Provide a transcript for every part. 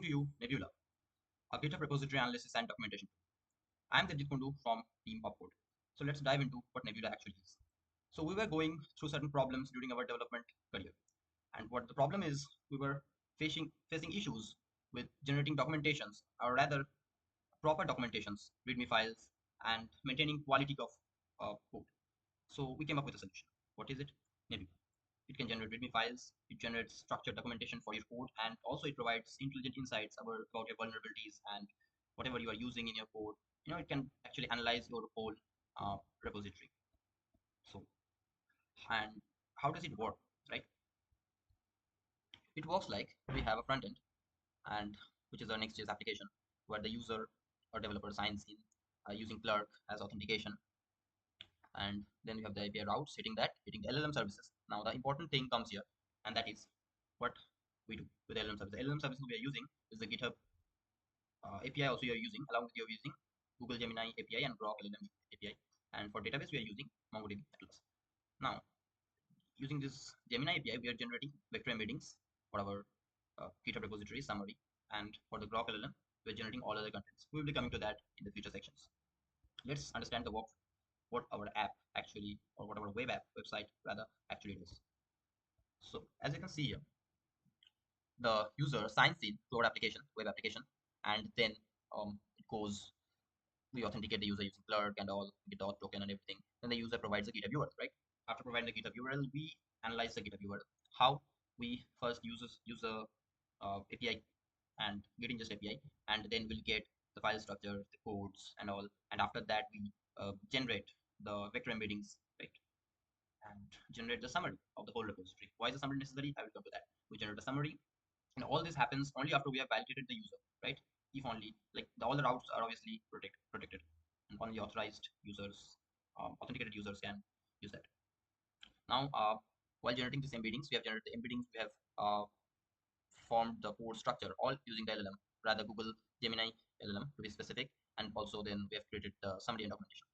to you Nebula, a GitHub repository analysis and documentation. I am Debjit Kundu from Team Upcode. So let's dive into what Nebula actually is. So we were going through certain problems during our development career. And what the problem is, we were facing issues with generating documentations, or rather proper documentations, README files, and maintaining quality of code. So we came up with a solution. What is it? Nebula. It can generate README files, it generates structured documentation for your code, and also it provides intelligent insights about your vulnerabilities and whatever you are using in your code. It can actually analyze your whole repository. So, and how does it work, right? It works like we have a front end, and which is our Next.js application, where the user or developer signs in using Clerk as authentication, and then we have the API routes hitting the LLM services. Now the important thing comes here, and that is what we do with LLM services. The LLM services we are using is the GitHub API also you are using, along with you are using Google Gemini API and Grok LLM API. And for database we are using MongoDB Atlas. Now using this Gemini API we are generating vector embeddings for our GitHub repository summary, and for the Grok LLM we are generating all other contents. We will be coming to that in the future sections. Let's understand the work, what our app actually, or what our website rather actually does. So as you can see here, the user signs in to our application, web application, and then it goes, we authenticate the user using Clerk and all, get the auth token and everything. Then the user provides the GitHub URL, right? After providing the GitHub URL, we analyze the GitHub URL. How? We first use a API and Git ingest API, and then we'll get the file structure, the codes, and all. And after that, we generate the vector embeddings, right? And generate the summary of the whole repository. Why is the summary necessary? I will come to that. We generate a summary, and all this happens only after we have validated the user, right? If only, like all the routes are obviously protected, and only authorized users, authenticated users can use that. Now, while generating these embeddings, we have generated the embeddings. We have formed the code structure all using the LLM, rather Google Gemini LLM to be specific, and also then we have created the summary and documentation.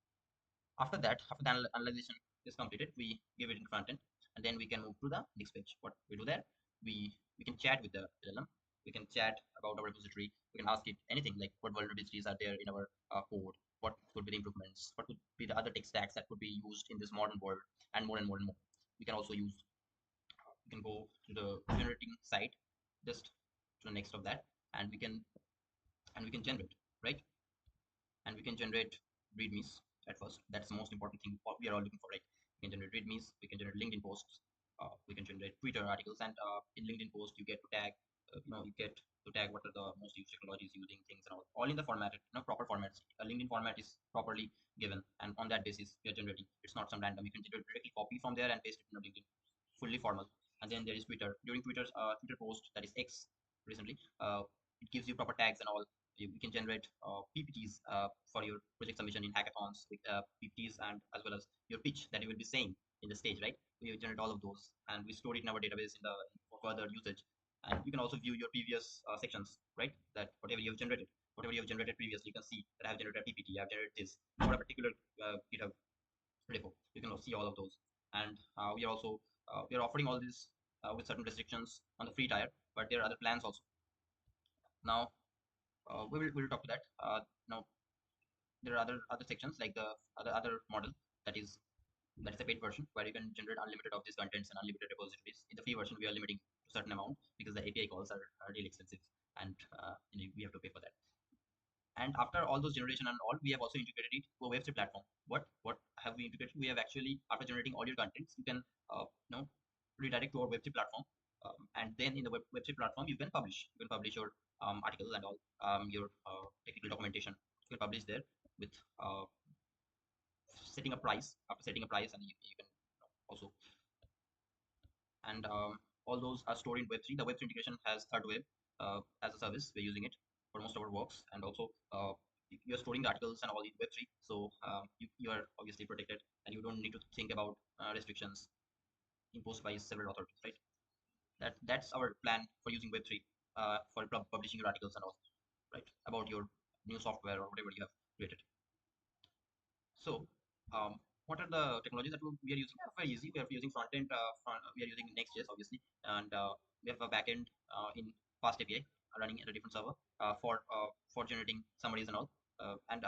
After that, after the analyzation is completed, we give it in front end, and then we can move to the next page. What we do there, we can chat with the LLM. We can chat about our repository. We can ask it anything like what vulnerabilities are there in our code, what could be the improvements, what could be the other tech stacks that could be used in this modern world, and more and more and more. We can also use, we can go to the generating side, just to the next of that, and we can generate, right? And we can generate readmes at first. That's the most important thing what we are all looking for, right? We can generate readmes, we can generate LinkedIn posts, we can generate Twitter articles, and in LinkedIn post you get to tag, you get to tag what are the most used technologies using things and all in the formatted, proper formats. A LinkedIn format is properly given, and on that basis we are generating. It's not some random. You can directly copy from there and paste it in LinkedIn, fully formal. And then there is Twitter. During Twitter's Twitter post, that is X recently, it gives you proper tags and all. You can generate PPTs for your project submission in hackathons with PPTs, and as well as your pitch that you will be saying in the stage, right? We generate all of those, and we store it in our database for further usage. And you can also view your previous sections, right? That whatever you have generated previously, you can see that I have generated a PPT, I have generated this for a particular GitHub repo. You can see all of those, and we are offering all this with certain restrictions on the free tier, but there are other plans also. Now we'll talk to that. Now there are other sections like the other model that is a paid version, where you can generate unlimited of these contents and unlimited repositories. In the free version, we are limiting to a certain amount because the API calls are really expensive, and we have to pay for that. And after all those generation and all, we have also integrated it to a Web3 platform. What have we integrated? We have actually, after generating all your contents, you can redirect to our Web3 platform, and then in the Web3 platform you can publish. You can publish your articles and all, your technical documentation. You can publish there with setting a price. After setting a price, and you can also, and all those are stored in Web3. The Web3 integration has third web as a service. We're using it for most of our works, and also you're storing the articles and all in Web3, so you are obviously protected, and you don't need to think about restrictions imposed by several authorities, right? That's our plan for using Web3 for publishing your articles and all, right, about your new software or whatever you have created. So what are the technologies that we are using? Very easy. We are using front end. We are using Next.js obviously, and we have a backend in Fast API. running at a different server for generating summaries and all. And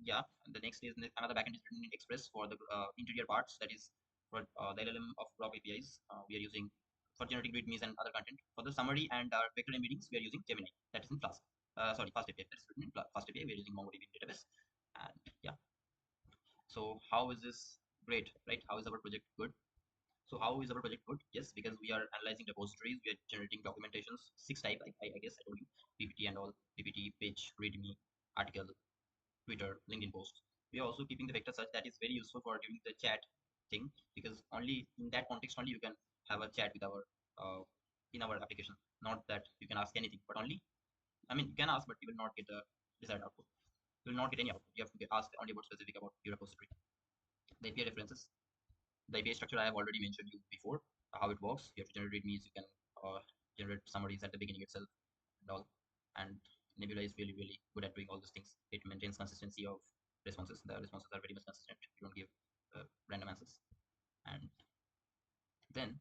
yeah, the next is another backend is written in Express for the interior parts. That is for the LLM of Grok APIs we are using for generating readmes and other content. For the summary and vector embeddings, we are using Gemini. That is in Flask. Sorry, Fast API. That is written in Fast API. We are using MongoDB database. And yeah, so how is this great, right? How is our project good? So how is our project good? Yes, because we are analyzing repositories, we are generating documentations, 6 type, I guess I told you, PPT and all, PPT, page, README, article, Twitter, LinkedIn posts. We are also keeping the vector search that is very useful for doing the chat thing, because only in that context only you can have a chat with our in our application. Not that you can ask anything, but only, I mean, you can ask, but you will not get the desired output. You will not get any output. You have to ask only about specific about your repository. The API references. The API structure I have already mentioned you before, how it works. You have to generate readmes, you can generate summaries at the beginning itself and all. And Nebula is really, really good at doing all these things. It maintains consistency of responses. The responses are very much consistent. You don't give random answers. And then,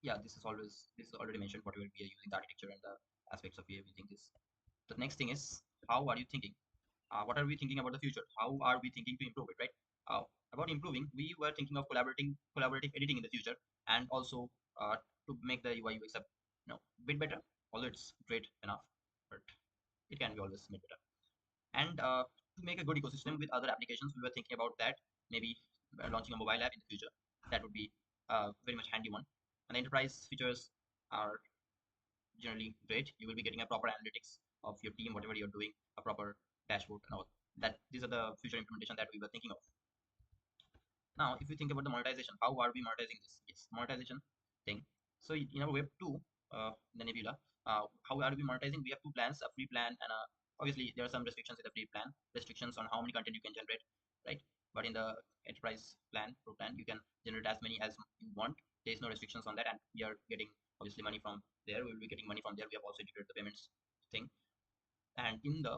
yeah, this is already mentioned what we are using, the architecture and the aspects of we are using this. The next thing is, how are you thinking? What are we thinking about the future? How are we thinking to improve it, right? About improving, we were thinking of collaborative editing in the future, and also to make the UI UX a bit better. Although it's great enough, but it can be always made better. And to make a good ecosystem with other applications, we were thinking about that, maybe launching a mobile app in the future. That would be very much handy one. And the enterprise features are generally great. You will be getting a proper analytics of your team, whatever you're doing, a proper dashboard and all. That these are the future implementation that we were thinking of. Now, if you think about the monetization, how are we monetizing this? Yes, monetization thing. So in our web 2, the Nebula, how are we monetizing? We have two plans, a free plan and obviously there are some restrictions in the free plan, restrictions on how many content you can generate, right? But in the enterprise plan, pro plan, you can generate as many as you want. There is no restrictions on that, and we are getting obviously money from there. We will be getting money from there. We have also integrated the payments thing. And in the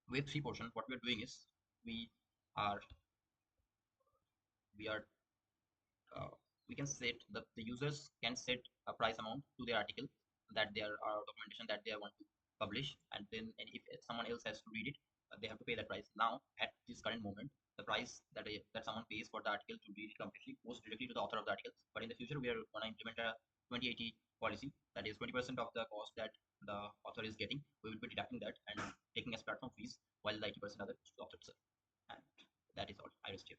web 3 portion, what we are doing is we are we are we can set the users can set a price amount to their article, that their documentation that they want to publish, and then if someone else has to read it, they have to pay that price. Now at this current moment, the price that someone pays for the article to read it completely goes directly to the author of the article. But in the future, we are going to implement a 2080 policy, that is 20% of the cost that the author is getting, we will be deducting that and taking as platform fees, while the 80% other to the author itself. And that is all. I rest here.